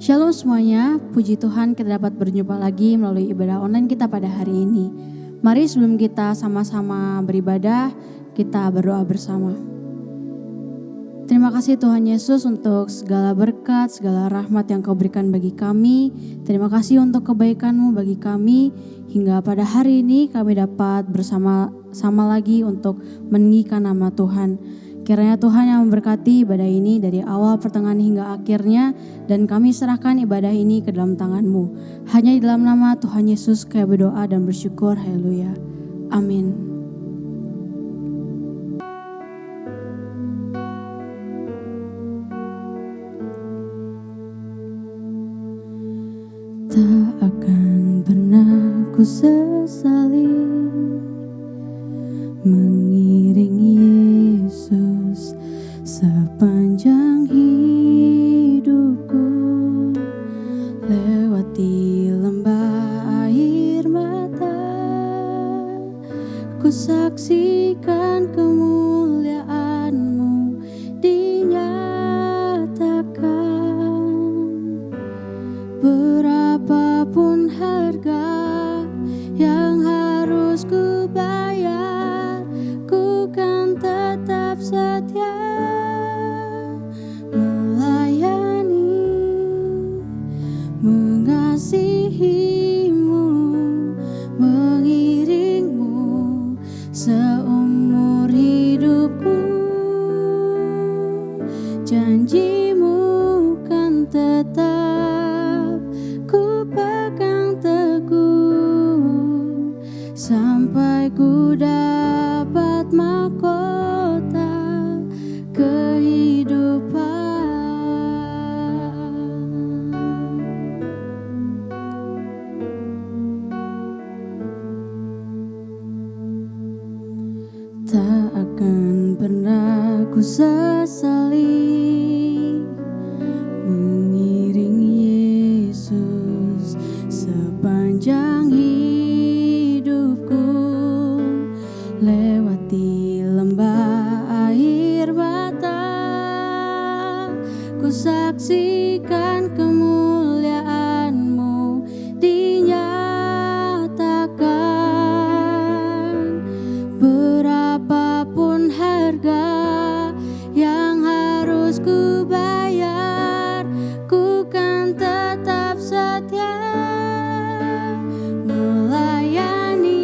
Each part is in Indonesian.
Shalom semuanya, puji Tuhan kita dapat berjumpa lagi melalui ibadah online kita pada hari ini. Mari sebelum kita sama-sama beribadah, kita berdoa bersama. Terima kasih Tuhan Yesus untuk segala berkat, segala rahmat yang Kau berikan bagi kami. Terima kasih untuk kebaikan-Mu bagi kami, hingga pada hari ini kami dapat bersama-sama lagi untuk meninggikan nama Tuhan. Kiranya Tuhan yang memberkati ibadah ini dari awal, pertengahan hingga akhirnya, dan kami serahkan ibadah ini ke dalam tangan-Mu. Hanya di dalam nama Tuhan Yesus kami berdoa dan bersyukur. Haleluya. Amin. Tak akan pernah ku sesali mengiring Yesus sepanjang hidupku, lewati lembah air mata, ku saksikan kemuliaan-Mu dinyatakan. Berapapun harga yang harus ku bayar, ku kan tetap setia melayani, mengasihi-Mu, mengiring-Mu seumur hidupku. Janji-Mu kan tetap ku pegang teguh sampai ku dapat mahkota kehidupan. Tak akan pernah ku sesali mengiring Yesus sepanjang hidupku, lewati lembah air mata, ku saksikan kemuliaan-Mu dinyatakan. Berapapun harga yang harus ku bayar, ku kan tetap setia melayani,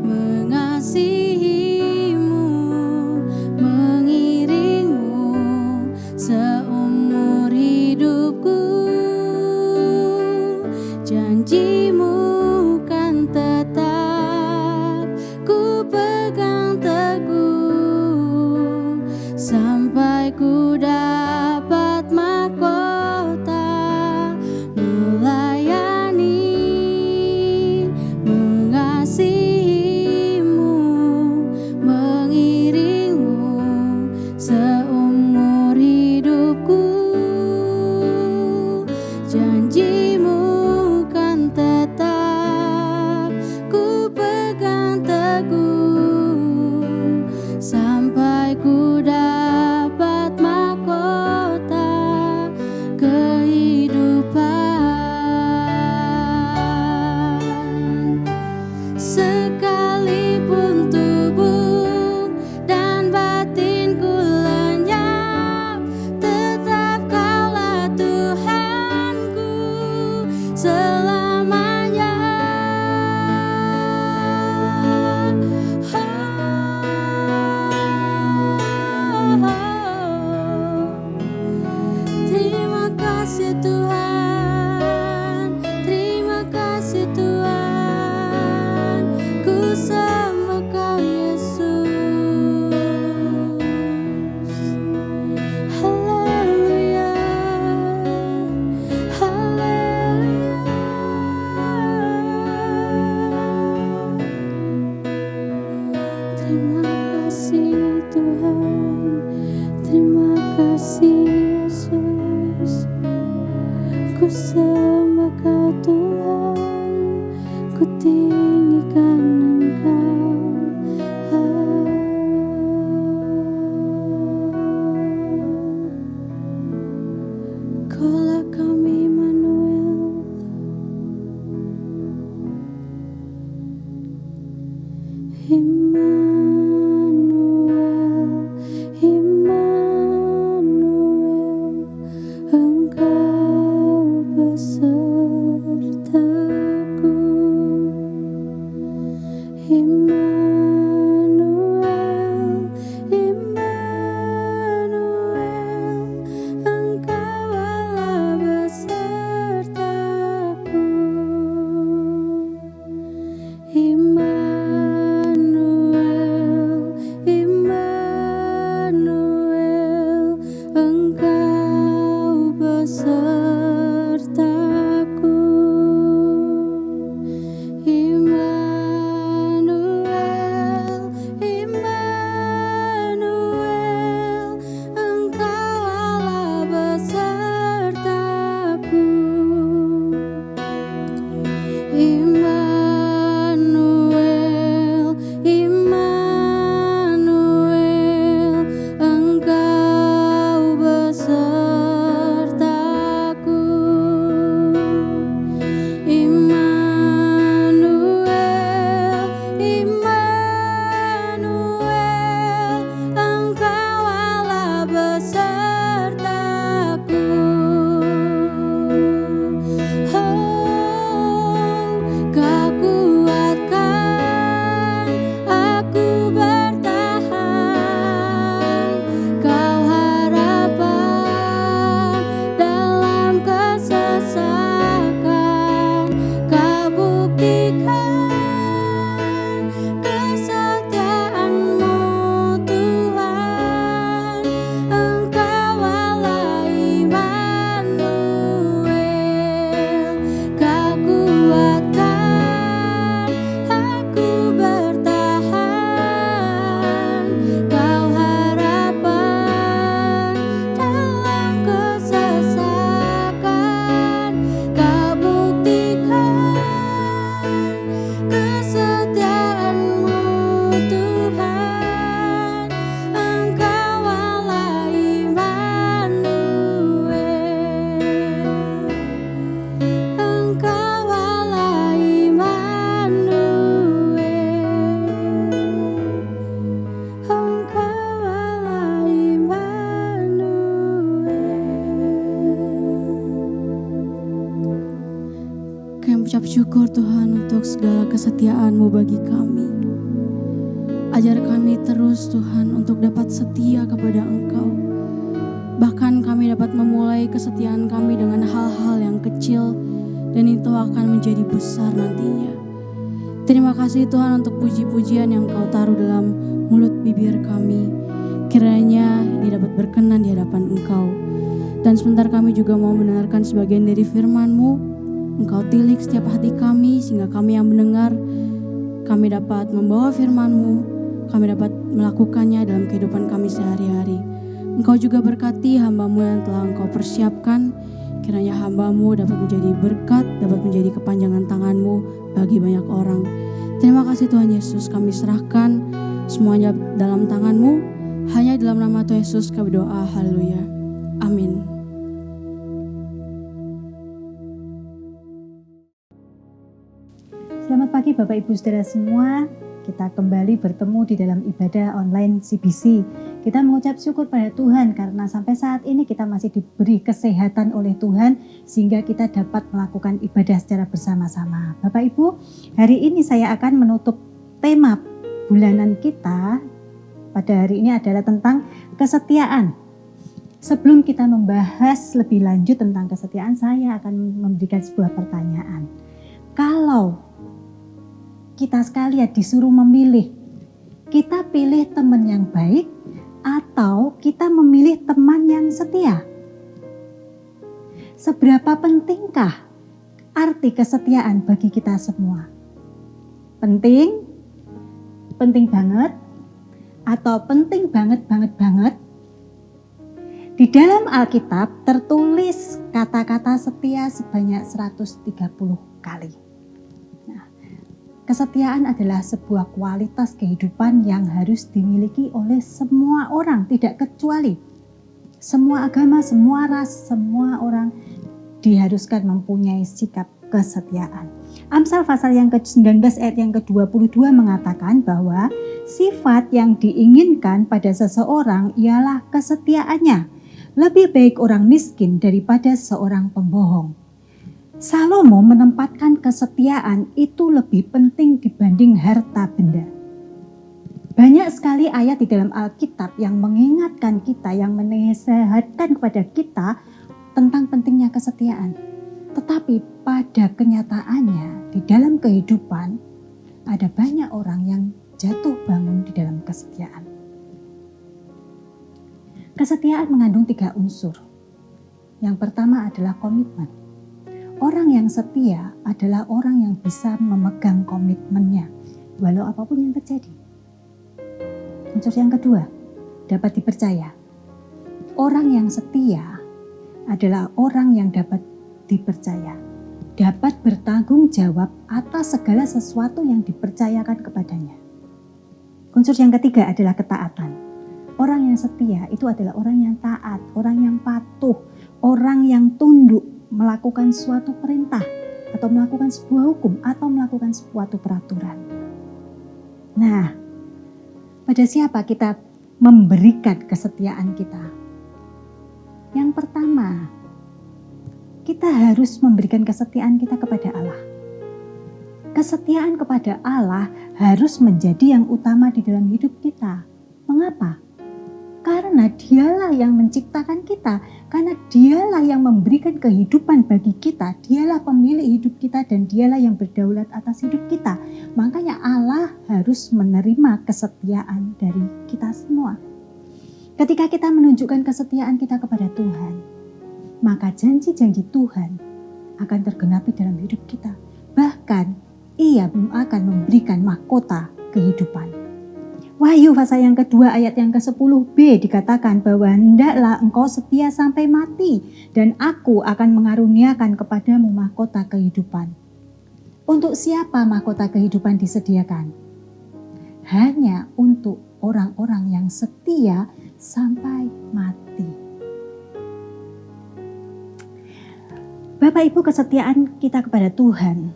mengasihi-Mu, mengiring-Mu seumur hidupku. Janji-Mu kan tetap ku pegang teguh sampai ku dapat mahkota melayani, mengasihi-Mu, mengiring-Mu seumur hidupku. Janji-Mu kan tetap ku pegang teguh sampai ku dapat mahkota kehidupan. Sekalipun tubuh dan batinku lenyap, tetap Kaulah Tuhanku selamanya. Terima kasih Tuhan, terima kasih Tuhan, ku sembah Kau Yesus. Haleluya, haleluya. Terima kasih Tuhan, terima kasih Yesus, ku sembah Kau Tuhan, ku tinggikan Engkau. kami Immanuel. Immanuel, Immanuel, Engkau besertaku. Immanuel, Immanuel, Engkau Allah besertaku. Immanuel, Immanuel, Engkau besertaku. Immanuel, Immanuel, Engkau Allah besertaku. Immanuel, Immanuel, Engkau besertaku. Immanuel, Immanuel, Engkau Allah besertaku. Oh, Kau kuatkan aku bertahan, Kau harapan dalam kesesakan, Kau buktikan kesetiaan-Mu Tuhan, Engkau Allah Immanuel. Kau kuatkan aku bertahan, Kau harapan dalam kesesakan, Kau buktikan kesetiaan-Mu Tuhan, Engkau Allah Immanuel. Engkau Allah Immanuel. Engkau Allah Immanuel. Kami ucap syukur Tuhan untuk segala kesetiaan-Mu bagi kami. Ajar kami terus Tuhan untuk dapat setia kepada Engkau. Bahkan kami dapat memulai kesetiaan kami dengan hal-hal yang kecil dan itu akan menjadi besar nantinya. Terima kasih Tuhan untuk puji-pujian yang Kau taruh dalam mulut bibir kami. Kiranya ini dapat berkenan di hadapan Engkau. Dan sebentar kami juga mau mendengarkan sebagian dari firman-Mu. Engkau tilik setiap hati kami sehingga kami yang mendengar, kami dapat membawa firman-Mu, kami dapat melakukannya dalam kehidupan kami sehari-hari. Engkau juga berkati hamba-Mu yang telah Engkau persiapkan. Kiranya hamba-Mu dapat menjadi berkat, dapat menjadi kepanjangan tangan-Mu bagi banyak orang. Terima kasih Tuhan Yesus, kami serahkan semuanya dalam tangan-Mu. Hanya dalam nama Tuhan Yesus kami berdoa, haleluya. Amin. Selamat pagi Bapak Ibu Saudara semua. Kita kembali bertemu di dalam ibadah online CBC. Kita mengucap syukur pada Tuhan karena sampai saat ini kita masih diberi kesehatan oleh Tuhan sehingga kita dapat melakukan ibadah secara bersama-sama. Bapak Ibu, hari ini saya akan menutup tema bulanan kita pada hari ini adalah tentang kesetiaan. Sebelum kita membahas lebih lanjut tentang kesetiaan, saya akan memberikan sebuah pertanyaan. Kalau kita sekalian disuruh memilih, kita pilih teman yang baik atau kita memilih teman yang setia? Seberapa pentingkah arti kesetiaan bagi kita semua? Penting? Penting banget? Atau penting banget? Di dalam Alkitab tertulis kata-kata setia sebanyak 130 kali. Kesetiaan adalah sebuah kualitas kehidupan yang harus dimiliki oleh semua orang, tidak kecuali. Semua agama, semua ras, semua orang diharuskan mempunyai sikap kesetiaan. Amsal pasal yang ke-19 ayat yang ke-22 mengatakan bahwa sifat yang diinginkan pada seseorang ialah kesetiaannya. Lebih baik orang miskin daripada seorang pembohong. Salomo menempatkan kesetiaan itu lebih penting dibanding harta benda. Banyak sekali ayat di dalam Alkitab yang mengingatkan kita, yang menasihatkan kepada kita tentang pentingnya kesetiaan. Tetapi pada kenyataannya di dalam kehidupan ada banyak orang yang jatuh bangun di dalam kesetiaan. Kesetiaan mengandung 3 unsur. Yang pertama adalah komitmen. Orang yang setia adalah orang yang bisa memegang komitmennya walau apapun yang terjadi. Unsur yang kedua, dapat dipercaya. Orang yang setia adalah orang yang dapat dipercaya, dapat bertanggung jawab atas segala sesuatu yang dipercayakan kepadanya. Unsur yang ketiga adalah ketaatan. Orang yang setia itu adalah orang yang taat, orang yang patuh, orang yang tunduk melakukan suatu perintah atau melakukan sebuah hukum atau melakukan suatu peraturan. Nah, pada siapa kita memberikan kesetiaan kita? Yang pertama, kita harus memberikan kesetiaan kita kepada Allah. Kesetiaan kepada Allah harus menjadi yang utama di dalam hidup kita. Mengapa? Karena dialah yang menciptakan kita, karena dialah yang memberikan kehidupan bagi kita, dialah pemilik hidup kita dan dialah yang berdaulat atas hidup kita. Makanya Allah harus menerima kesetiaan dari kita semua. Ketika kita menunjukkan kesetiaan kita kepada Tuhan, maka janji-janji Tuhan akan tergenapi dalam hidup kita. Bahkan Ia akan memberikan mahkota kehidupan. Wahyu pasal yang kedua ayat yang ke-10b dikatakan bahwa hendaklah engkau setia sampai mati dan aku akan mengaruniakan kepadamu mahkota kehidupan. Untuk siapa mahkota kehidupan disediakan? Hanya untuk orang-orang yang setia sampai mati. Bapak Ibu, kesetiaan kita kepada Tuhan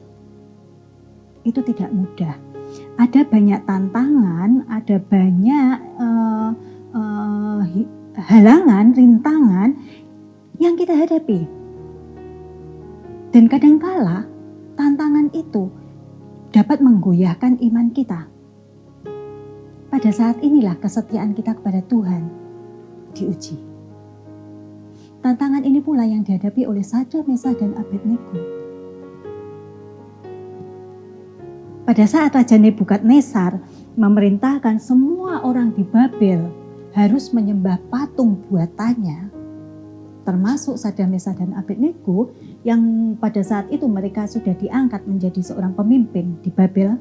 itu tidak mudah. Ada banyak tantangan, ada banyak halangan, rintangan yang kita hadapi. Dan kadangkala tantangan itu dapat menggoyahkan iman kita. Pada saat inilah kesetiaan kita kepada Tuhan diuji. Tantangan ini pula yang dihadapi oleh Sadrak, Mesak, dan Abednego. Pada saat Raja Nebukadnezar memerintahkan semua orang di Babel harus menyembah patung buatannya, termasuk Sadrak, Mesak, dan Abednego yang pada saat itu mereka sudah diangkat menjadi seorang pemimpin di Babel.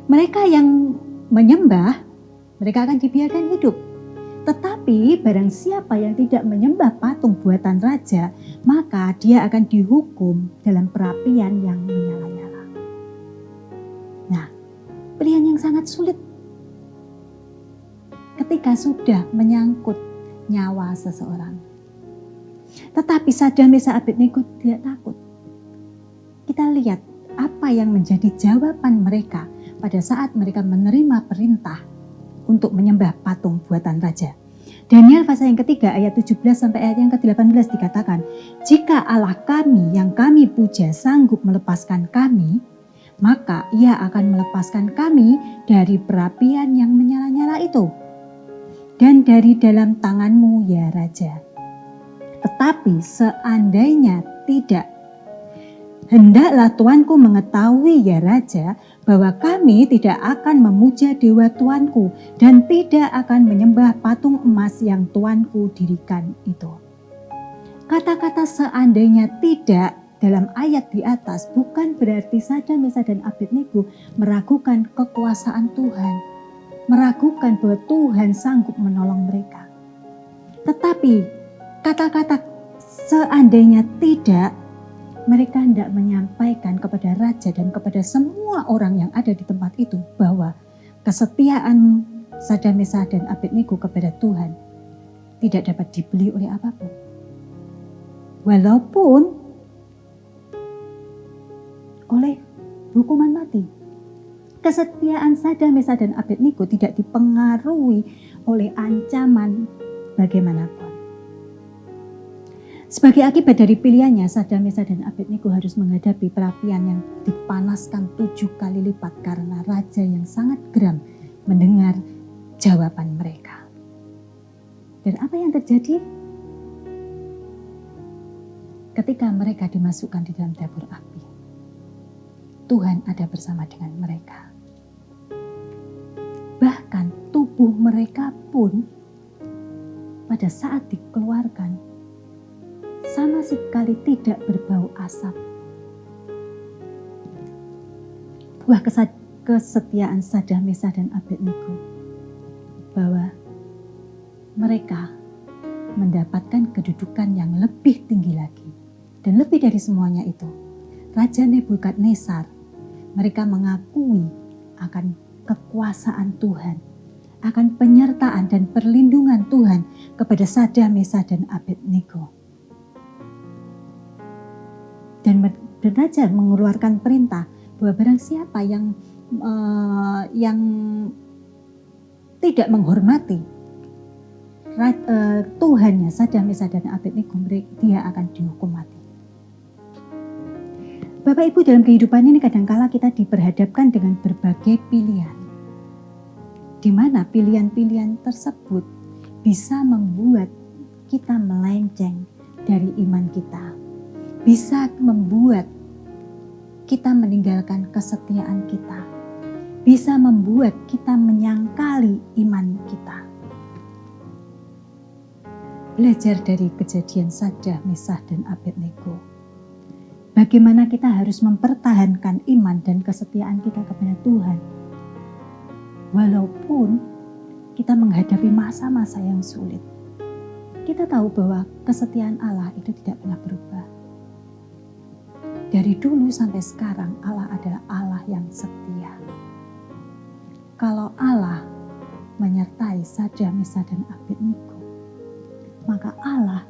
Mereka yang menyembah, mereka akan dibiarkan hidup. Tetapi barang siapa yang tidak menyembah patung buatan raja, maka dia akan dihukum dalam perapian yang menyala-nyala. Nah, pilihan yang sangat sulit ketika sudah menyangkut nyawa seseorang. Tetapi Sadrak, Mesak, Abednego tidak takut. Kita lihat apa yang menjadi jawaban mereka pada saat mereka menerima perintah untuk menyembah patung buatan raja. Daniel pasal yang ketiga ayat 17 sampai ayat yang ke-18 dikatakan, jika Allah kami yang kami puja sanggup melepaskan kami, maka Ia akan melepaskan kami dari perapian yang menyala-nyala itu dan dari dalam tanganmu ya Raja. Tetapi seandainya tidak, hendaklah tuanku mengetahui ya Raja, bahwa kami tidak akan memuja dewa tuanku dan tidak akan menyembah patung emas yang tuanku dirikan itu. Kata-kata seandainya tidak dalam ayat di atas bukan berarti Sadrak, Mesak, dan Abednego meragukan kekuasaan Tuhan, meragukan bahwa Tuhan sanggup menolong mereka. Tetapi kata-kata seandainya tidak, mereka hendak menyampaikan kepada raja dan kepada semua orang yang ada di tempat itu bahwa kesetiaan Sadrak, Mesak, dan Abednego kepada Tuhan tidak dapat dibeli oleh apapun. walaupun oleh hukuman mati. Kesetiaan Sadrak, Mesak, dan Abednego tidak dipengaruhi oleh ancaman bagaimanapun. Sebagai akibat dari pilihannya, Sadrak, Mesak, dan Abednego harus menghadapi perapian yang dipanaskan 7 kali lipat karena raja yang sangat geram mendengar jawaban mereka. Dan apa yang terjadi? Ketika mereka dimasukkan di dalam dapur api, Tuhan ada bersama dengan mereka. Bahkan tubuh mereka pun pada saat dikeluarkan sama sekali tidak berbau asap. Buah kesetiaan Sadrak, Mesak, dan Abednego bahwa mereka mendapatkan kedudukan yang lebih tinggi lagi. Dan lebih dari semuanya itu, Raja Nebukadnezar, mereka mengakui akan kekuasaan Tuhan, akan penyertaan dan perlindungan Tuhan kepada Sadrak, Mesak, dan Abednego. Dan raja mengeluarkan perintah bahwa barang siapa yang tidak menghormati Tuhannya Sadrak, Mesak, dan Abednego, dia akan dihukum mati. Bapak Ibu, dalam kehidupan ini kadangkala kita diperhadapkan dengan berbagai pilihan, di mana pilihan-pilihan tersebut bisa membuat kita melenceng dari iman kita, bisa membuat kita meninggalkan kesetiaan kita, bisa membuat kita menyangkali iman kita. Belajar dari kejadian Sadrak, Mesak, dan Abednego. Bagaimana kita harus mempertahankan iman dan kesetiaan kita kepada Tuhan. Walaupun kita menghadapi masa-masa yang sulit. Kita tahu bahwa kesetiaan Allah itu tidak pernah berubah. Dari dulu sampai sekarang Allah adalah Allah yang setia. Kalau Allah menyertai Sadrak, Mesak, dan Abednego, maka Allah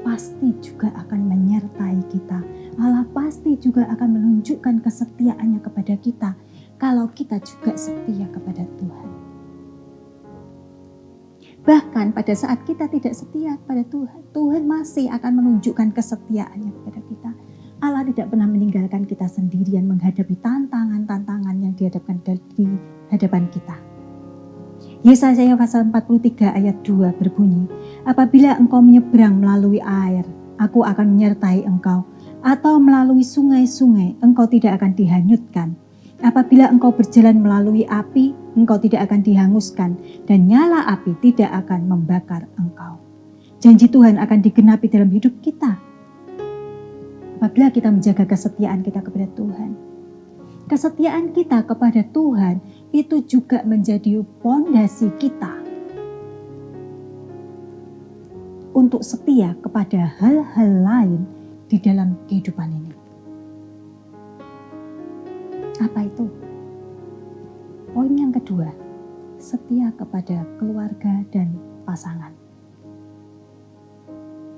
pasti juga akan menyertai kita. Allah pasti juga akan menunjukkan kesetiaannya kepada kita kalau kita juga setia kepada Tuhan. Bahkan pada saat kita tidak setia kepada Tuhan, Tuhan masih akan menunjukkan kesetiaannya kepada kita. Allah tidak pernah meninggalkan kita sendirian menghadapi tantangan-tantangan yang dihadapkan di hadapan kita. Yesaya pasal 43 ayat 2 berbunyi, apabila engkau menyeberang melalui air, aku akan menyertai engkau. Atau melalui sungai-sungai, engkau tidak akan dihanyutkan. Apabila engkau berjalan melalui api, engkau tidak akan dihanguskan. Dan nyala api tidak akan membakar engkau. Janji Tuhan akan digenapi dalam hidup kita. Apabila kita menjaga kesetiaan kita kepada Tuhan. Kesetiaan kita kepada Tuhan itu juga menjadi pondasi kita untuk setia kepada hal-hal lain di dalam kehidupan ini. Apa itu? Poin yang kedua, setia kepada keluarga dan pasangan.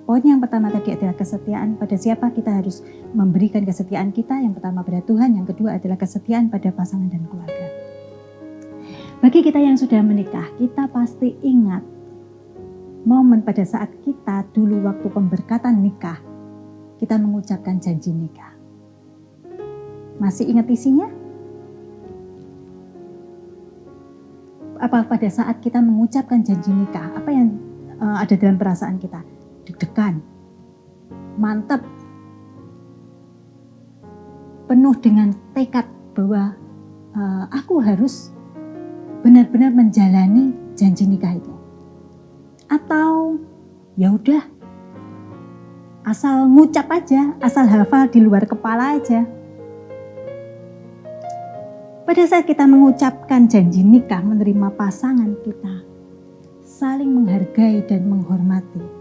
Poin yang pertama tadi adalah kesetiaan pada siapa kita harus memberikan kesetiaan kita. Yang pertama pada Tuhan, yang kedua adalah kesetiaan pada pasangan dan keluarga. Bagi kita yang sudah menikah, kita pasti ingat momen pada saat kita dulu waktu pemberkatan nikah, kita mengucapkan janji nikah. Masih ingat isinya? Apa pada saat kita mengucapkan janji nikah, apa yang ada dalam perasaan kita? Deg-degan, mantap, penuh dengan tekad bahwa aku harus benar-benar menjalani janji nikah itu. Atau ya udah, asal ngucap aja, asal hafal di luar kepala aja. Pada saat kita mengucapkan janji nikah menerima pasangan kita, saling menghargai dan menghormati,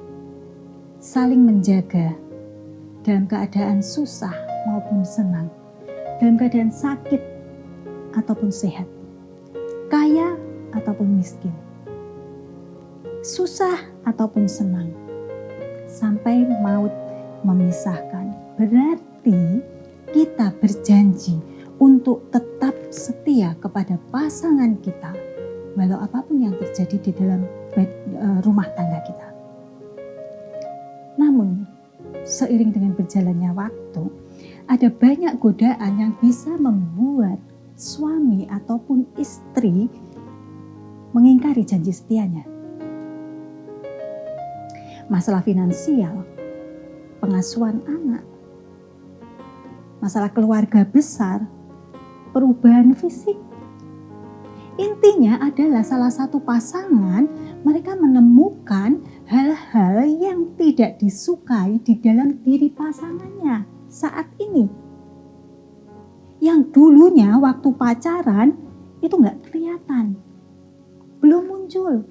saling menjaga dalam keadaan susah maupun senang, dalam keadaan sakit ataupun sehat, kaya ataupun miskin, susah ataupun senang, sampai maut memisahkan. Berarti kita berjanji untuk tetap setia kepada pasangan kita, walau apapun yang terjadi di dalam rumah tangga kita. Namun, seiring dengan berjalannya waktu, ada banyak godaan yang bisa membuat suami ataupun istri mengingkari janji setianya. Masalah finansial, pengasuhan anak, masalah keluarga besar, perubahan fisik. Intinya adalah salah satu pasangan mereka menemukan hal-hal yang tidak disukai di dalam diri pasangannya saat ini. Yang dulunya waktu pacaran itu nggak kelihatan, belum muncul.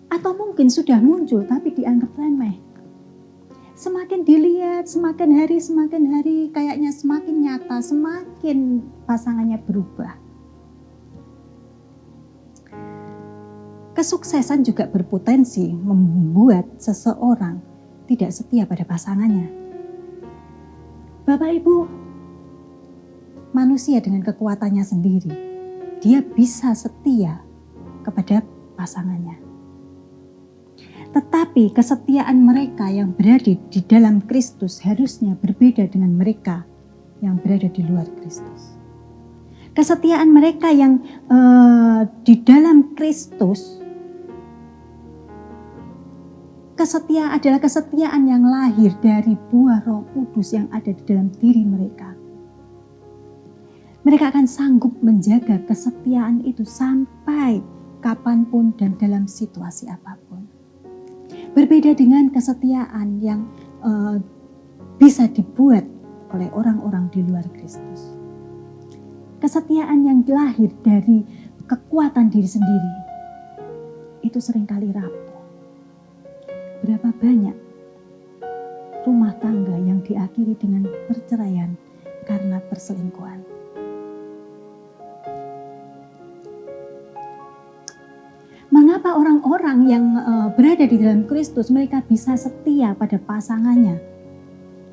Atau mungkin sudah muncul tapi dianggap remeh. Semakin dilihat, semakin hari kayaknya semakin nyata, semakin pasangannya berubah. Kesuksesan juga berpotensi membuat seseorang tidak setia pada pasangannya. Bapak Ibu, manusia dengan kekuatannya sendiri, dia bisa setia kepada pasangannya. Tetapi kesetiaan mereka yang berada di dalam Kristus harusnya berbeda dengan mereka yang berada di luar Kristus. Kesetiaan mereka yang di dalam Kristus, adalah kesetiaan yang lahir dari buah Roh Kudus yang ada di dalam diri mereka. Mereka akan sanggup menjaga kesetiaan itu sampai kapanpun dan dalam situasi apapun. Berbeda dengan kesetiaan yang bisa dibuat oleh orang-orang di luar Kristus. Kesetiaan yang lahir dari kekuatan diri sendiri itu seringkali rapuh. Berapa banyak rumah tangga yang diakhiri dengan perceraian karena perselingkuhan. Mengapa orang-orang yang berada di dalam Kristus mereka bisa setia pada pasangannya?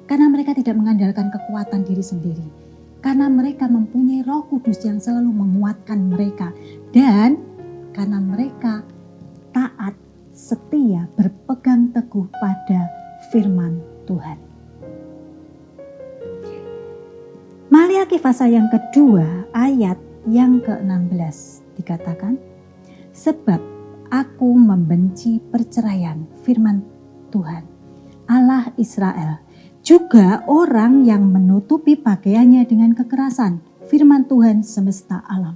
Karena mereka tidak mengandalkan kekuatan diri sendiri. Karena mereka mempunyai Roh Kudus yang selalu menguatkan mereka. Dan karena mereka taat, setia, berpegang teguh pada firman Tuhan. Maliaki pasal yang kedua ayat yang ke-16 dikatakan, sebab aku membenci perceraian, firman Tuhan, Allah Israel, juga orang yang menutupi pakaiannya dengan kekerasan, firman Tuhan semesta alam.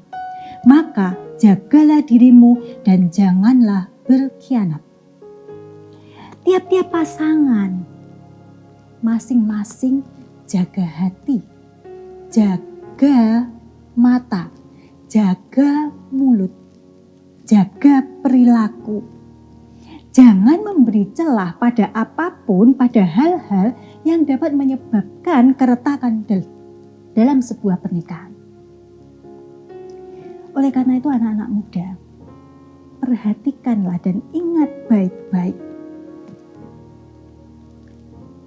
Maka jagalah dirimu dan janganlah berkhianat. Tiap-tiap pasangan masing-masing jaga hati, jaga mata, jaga mulut, jaga perilaku. Jangan memberi celah pada apapun, pada hal-hal yang dapat menyebabkan keretakan dalam sebuah pernikahan. Oleh karena itu anak-anak muda, perhatikanlah dan ingat baik-baik.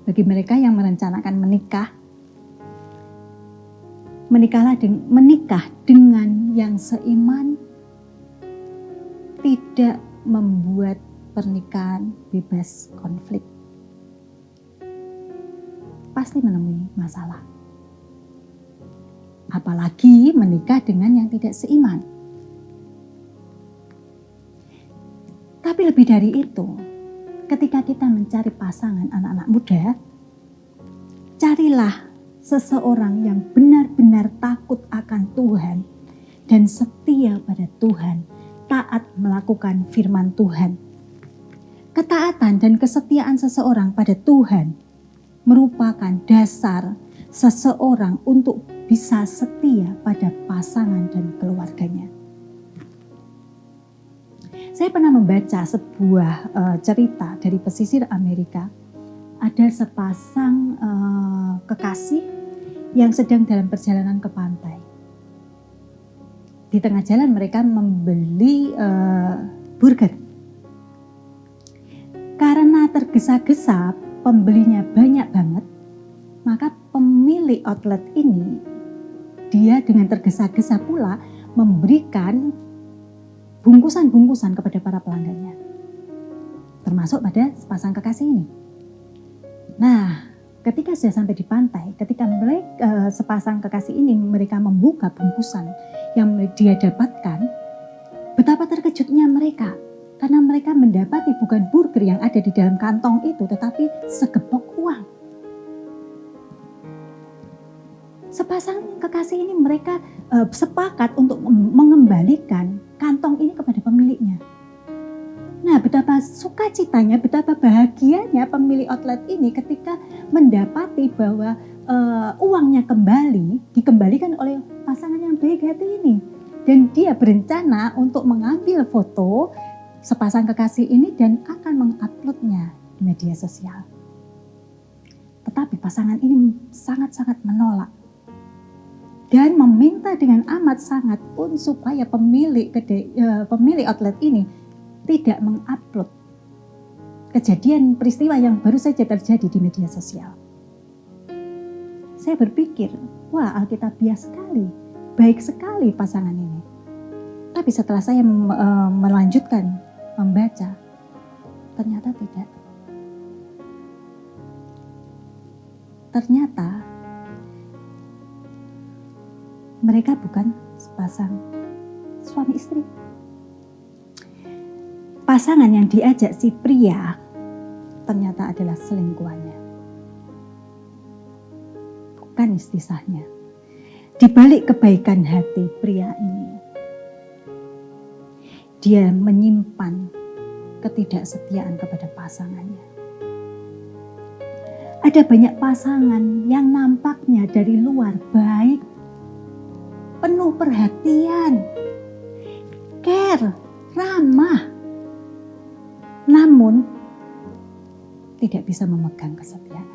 Bagi mereka yang merencanakan menikah, menikah dengan yang seiman tidak membuat pernikahan bebas konflik. Pasti menemui masalah. Apalagi menikah dengan yang tidak seiman. Tapi lebih dari itu, ketika kita mencari pasangan anak-anak muda, carilah seseorang yang benar-benar takut akan Tuhan dan setia pada Tuhan, taat melakukan firman Tuhan. Ketaatan dan kesetiaan seseorang pada Tuhan merupakan dasar seseorang untuk bisa setia pada pasangan dan keluarganya. Saya pernah membaca sebuah cerita dari pesisir Amerika. Ada sepasang kekasih yang sedang dalam perjalanan ke pantai. Di tengah jalan mereka membeli burger. Karena tergesa-gesa, pembelinya banyak banget, maka pemilik outlet ini dia dengan tergesa-gesa pula memberikan bungkusan-bungkusan kepada para pelanggannya, termasuk pada sepasang kekasih ini. Nah, ketika sudah sampai di pantai, ketika mereka sepasang kekasih ini mereka membuka bungkusan yang dia dapatkan, betapa terkejutnya mereka karena mereka mendapati bukan burger yang ada di dalam kantong itu, tetapi segepok uang. Sepasang kekasih ini mereka sepakat untuk mengembalikan kantong ini kepada pemiliknya. Nah, betapa sukacitanya, betapa bahagianya pemilik outlet ini ketika mendapati bahwa uangnya dikembalikan oleh pasangan yang baik hati ini. Dan dia berencana untuk mengambil foto sepasang kekasih ini dan akan menguploadnya di media sosial. Tetapi pasangan ini sangat-sangat menolak dan meminta dengan amat sangat pun supaya pemilik outlet ini tidak mengupload kejadian peristiwa yang baru saja terjadi di media sosial. Saya berpikir, wah, alkitabiah sekali, baik sekali pasangan ini. Tapi setelah saya melanjutkan membaca, ternyata tidak. Ternyata mereka bukan sepasang suami istri. Pasangan yang diajak si pria ternyata adalah selingkuhannya, bukan istri sahnya. Di balik kebaikan hati pria ini, dia menyimpan ketidaksetiaan kepada pasangannya. Ada banyak pasangan yang nampaknya dari luar baik, penuh perhatian, care, ramah, namun tidak bisa memegang kesetiaan.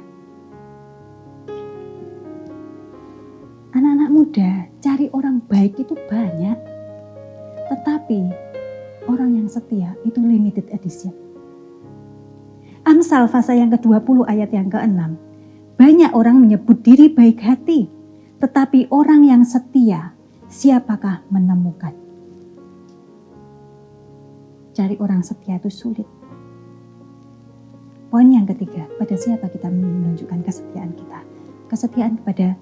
Anak-anak muda cari orang baik itu banyak, tetapi orang yang setia itu limited edition. Amsal pasal yang ke-20 ayat yang ke-6. Banyak orang menyebut diri baik hati, tetapi orang yang setia siapakah menemukan? Cari orang setia itu sulit. Poin yang ketiga, pada siapa kita menunjukkan kesetiaan kita? Kesetiaan kepada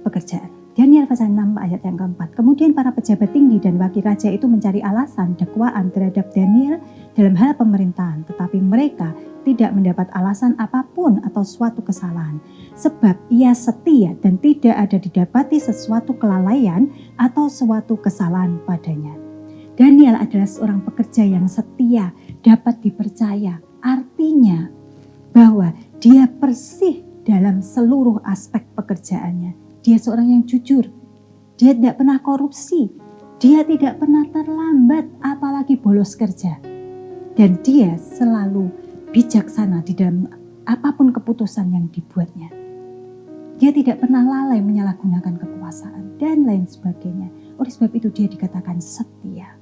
pekerjaan. Daniel pasal 6 ayat yang keempat. Kemudian para pejabat tinggi dan wakil raja itu mencari alasan dakwaan terhadap Daniel dalam hal pemerintahan. Tetapi mereka tidak mendapat alasan apapun atau suatu kesalahan. Sebab ia setia dan tidak ada didapati sesuatu kelalaian atau suatu kesalahan padanya. Daniel adalah seorang pekerja yang setia, dapat dipercaya. Artinya bahwa dia bersih dalam seluruh aspek pekerjaannya. Dia seorang yang jujur, dia tidak pernah korupsi, dia tidak pernah terlambat apalagi bolos kerja. Dan dia selalu bijaksana di dalam apapun keputusan yang dibuatnya. Dia tidak pernah lalai menyalahgunakan kekuasaan dan lain sebagainya. Oleh sebab itu dia dikatakan setia.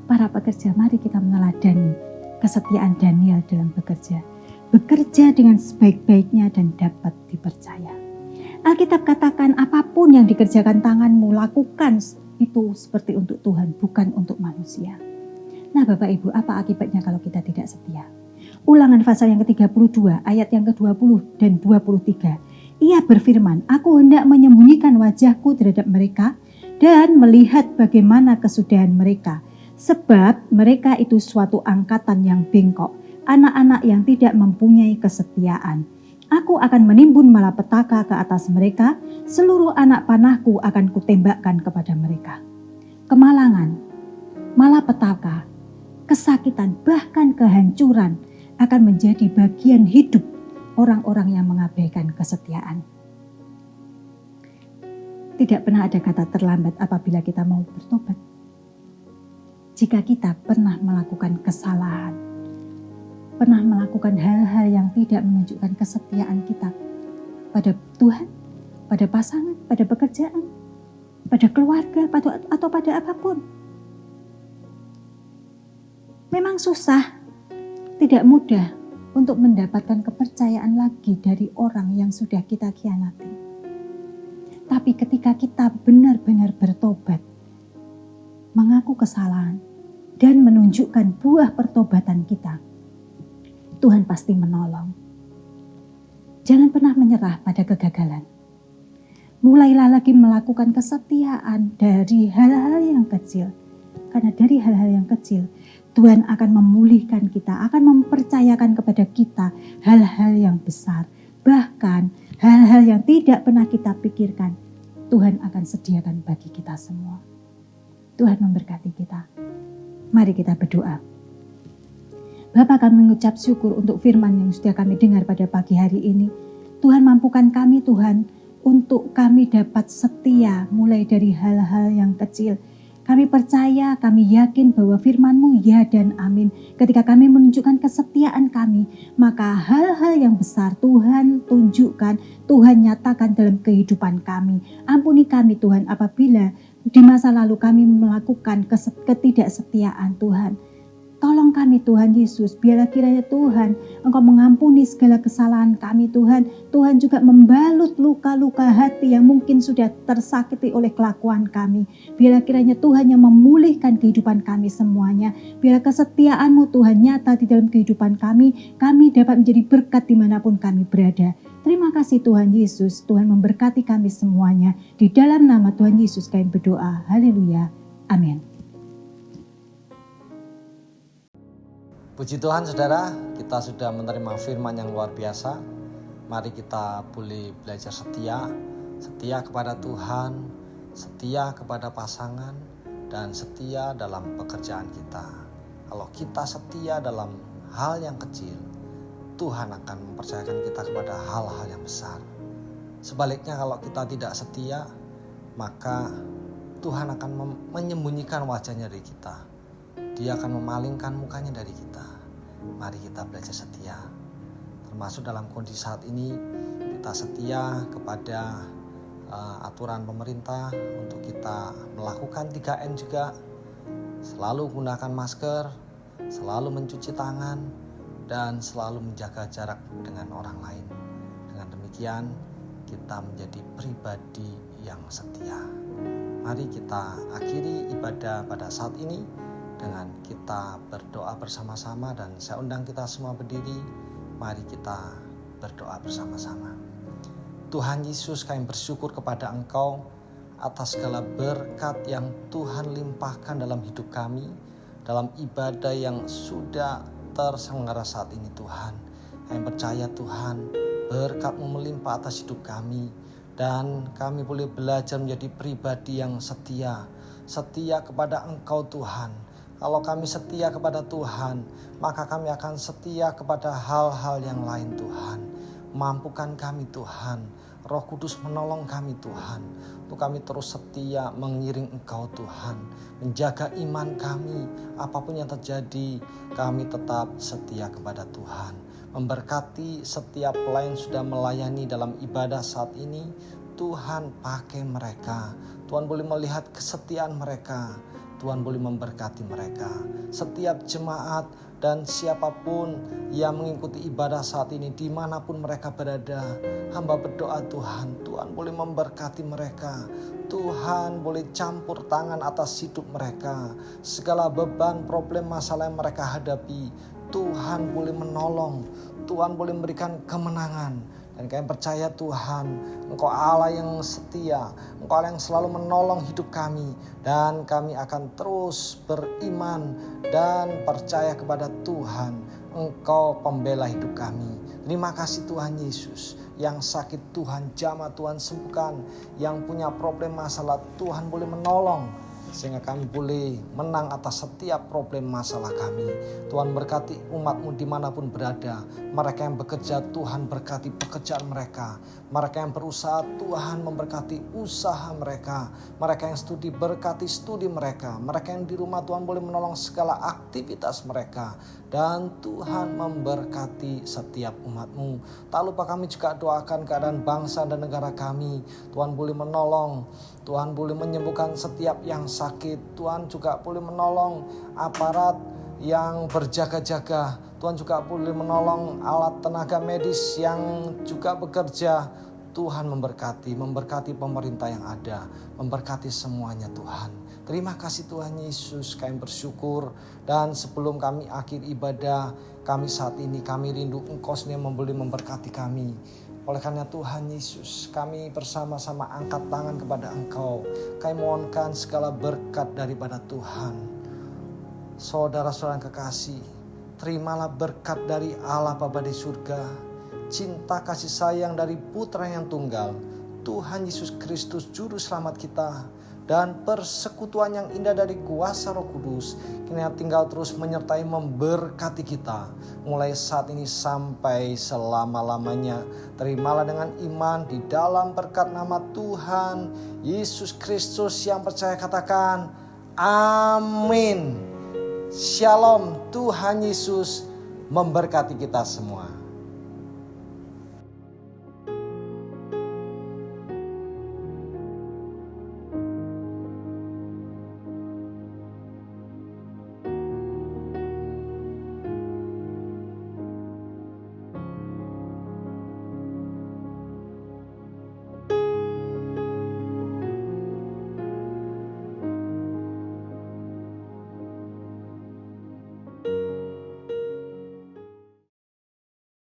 Para pekerja, mari kita meneladani kesetiaan Daniel dalam bekerja. Bekerja dengan sebaik-baiknya dan dapat dipercaya. Alkitab katakan apapun yang dikerjakan tanganmu, lakukan itu seperti untuk Tuhan, bukan untuk manusia. Nah Bapak Ibu, apa akibatnya kalau kita tidak setia? Ulangan pasal yang ke-32 ayat yang ke-20 dan 23. Ia berfirman, aku hendak menyembunyikan wajahku terhadap mereka dan melihat bagaimana kesudahan mereka. Sebab mereka itu suatu angkatan yang bengkok, anak-anak yang tidak mempunyai kesetiaan. Aku akan menimbun malapetaka ke atas mereka, seluruh anak panahku akan kutembakkan kepada mereka. Kemalangan, malapetaka, kesakitan, bahkan kehancuran akan menjadi bagian hidup orang-orang yang mengabaikan kesetiaan. Tidak pernah ada kata terlambat apabila kita mau bertobat. Jika kita pernah melakukan kesalahan, pernah melakukan hal-hal yang tidak menunjukkan kesetiaan kita pada Tuhan, pada pasangan, pada pekerjaan, pada keluarga, atau pada apapun. Memang susah, tidak mudah, untuk mendapatkan kepercayaan lagi dari orang yang sudah kita khianati. Tapi ketika kita benar-benar bertobat, mengaku kesalahan, dan menunjukkan buah pertobatan kita, Tuhan pasti menolong. Jangan pernah menyerah pada kegagalan. Mulailah lagi melakukan kesetiaan dari hal-hal yang kecil. Karena dari hal-hal yang kecil, Tuhan akan memulihkan kita, akan mempercayakan kepada kita hal-hal yang besar. Bahkan hal-hal yang tidak pernah kita pikirkan, Tuhan akan sediakan bagi kita semua. Tuhan memberkati kita. Mari kita berdoa. Bapa, kami mengucap syukur untuk firman yang sudah kami dengar pada pagi hari ini. Tuhan, mampukan kami Tuhan untuk kami dapat setia mulai dari hal-hal yang kecil. Kami percaya, kami yakin bahwa firman-Mu ya dan amin. Ketika kami menunjukkan kesetiaan kami, maka hal-hal yang besar Tuhan tunjukkan, Tuhan nyatakan dalam kehidupan kami. Ampuni kami Tuhan apabila di masa lalu kami melakukan ketidaksetiaan Tuhan. Tolong kami Tuhan Yesus, biarlah kiranya Tuhan Engkau mengampuni segala kesalahan kami Tuhan. Tuhan juga membalut luka-luka hati yang mungkin sudah tersakiti oleh kelakuan kami. Biarlah kiranya Tuhan yang memulihkan kehidupan kami semuanya. Biarlah kesetiaan-Mu Tuhan nyata di dalam kehidupan kami dapat menjadi berkat dimanapun kami berada. Terima kasih Tuhan Yesus, Tuhan memberkati kami semuanya. Di dalam nama Tuhan Yesus kami berdoa, haleluya, amin. Puji Tuhan saudara, kita sudah menerima firman yang luar biasa. Mari kita boleh belajar setia kepada Tuhan, setia kepada pasangan, dan setia dalam pekerjaan kita. Kalau kita setia dalam hal yang kecil, Tuhan akan mempercayakan kita kepada hal-hal yang besar. Sebaliknya kalau kita tidak setia, maka Tuhan akan menyembunyikan wajahnya dari kita. Dia akan memalingkan mukanya dari kita. Mari kita belajar setia. Termasuk dalam kondisi saat ini, kita setia kepada aturan pemerintah untuk kita melakukan 3M juga. Selalu gunakan masker, selalu mencuci tangan, dan selalu menjaga jarak dengan orang lain. Dengan demikian, kita menjadi pribadi yang setia. Mari kita akhiri ibadah pada saat ini dengan kita berdoa bersama-sama, dan saya undang kita semua berdiri. Mari kita berdoa bersama-sama. Tuhan Yesus, kami bersyukur kepada Engkau atas segala berkat yang Tuhan limpahkan dalam hidup kami, dalam ibadah yang sudah terselenggara saat ini Tuhan. Kami percaya Tuhan, berkat-Mu melimpah atas hidup kami, dan kami boleh belajar menjadi pribadi yang setia kepada Engkau Tuhan. Kalau kami setia kepada Tuhan, maka kami akan setia kepada hal-hal yang lain Tuhan. Mampukan kami Tuhan, Roh Kudus menolong kami Tuhan, untuk kami terus setia mengiring Engkau Tuhan. Menjaga iman kami, apapun yang terjadi, kami tetap setia kepada Tuhan. Memberkati setiap pelayan sudah melayani dalam ibadah saat ini, Tuhan pakai mereka. Tuhan boleh melihat kesetiaan mereka. Tuhan boleh memberkati mereka. Setiap jemaat dan siapapun yang mengikuti ibadah saat ini, dimanapun mereka berada, hamba berdoa Tuhan boleh memberkati mereka. Tuhan boleh campur tangan atas hidup mereka. Segala beban, problem, masalah yang mereka hadapi, Tuhan boleh menolong. Tuhan boleh memberikan kemenangan. Dan kami percaya Tuhan, Engkau Allah yang setia, Engkau Allah yang selalu menolong hidup kami. Dan kami akan terus beriman dan percaya kepada Tuhan, Engkau pembela hidup kami. Terima kasih Tuhan Yesus. Yang sakit Tuhan jamah, Tuhan sembuhkan. Yang punya problem masalah, Tuhan boleh menolong, sehingga kami boleh menang atas setiap problem masalah kami. Tuhan berkati umat-Mu dimanapun berada. Mereka yang bekerja, Tuhan berkati pekerjaan mereka. Mereka yang berusaha, Tuhan memberkati usaha mereka. Mereka yang studi, berkati studi mereka. Mereka yang di rumah, Tuhan boleh menolong segala aktivitas mereka. Dan Tuhan memberkati setiap umat-Mu. Tak lupa kami juga doakan keadaan bangsa dan negara kami. Tuhan boleh menolong, Tuhan boleh menyembuhkan setiap yang sakit. Tuhan juga boleh menolong aparat yang berjaga-jaga. Tuhan juga boleh menolong alat tenaga medis yang juga bekerja. Tuhan memberkati pemerintah yang ada, memberkati semuanya Tuhan. Terima kasih Tuhan Yesus, kami bersyukur. Dan sebelum kami akhir ibadah, kami saat ini kami rindu Engkau sendiri boleh memberkati kami. Oleh karena Tuhan Yesus, kami bersama-sama angkat tangan kepada Engkau. Kami mohonkan segala berkat daripada Tuhan. Saudara-saudara yang kekasih, terimalah berkat dari Allah Bapa di surga. Cinta kasih sayang dari Putra yang tunggal, Tuhan Yesus Kristus Juru Selamat kita, dan persekutuan yang indah dari kuasa Roh Kudus, kini tinggal terus menyertai memberkati kita, mulai saat ini sampai selama-lamanya. Terimalah dengan iman di dalam berkat nama Tuhan Yesus Kristus yang percaya katakan, amin. Shalom, Tuhan Yesus memberkati kita semua.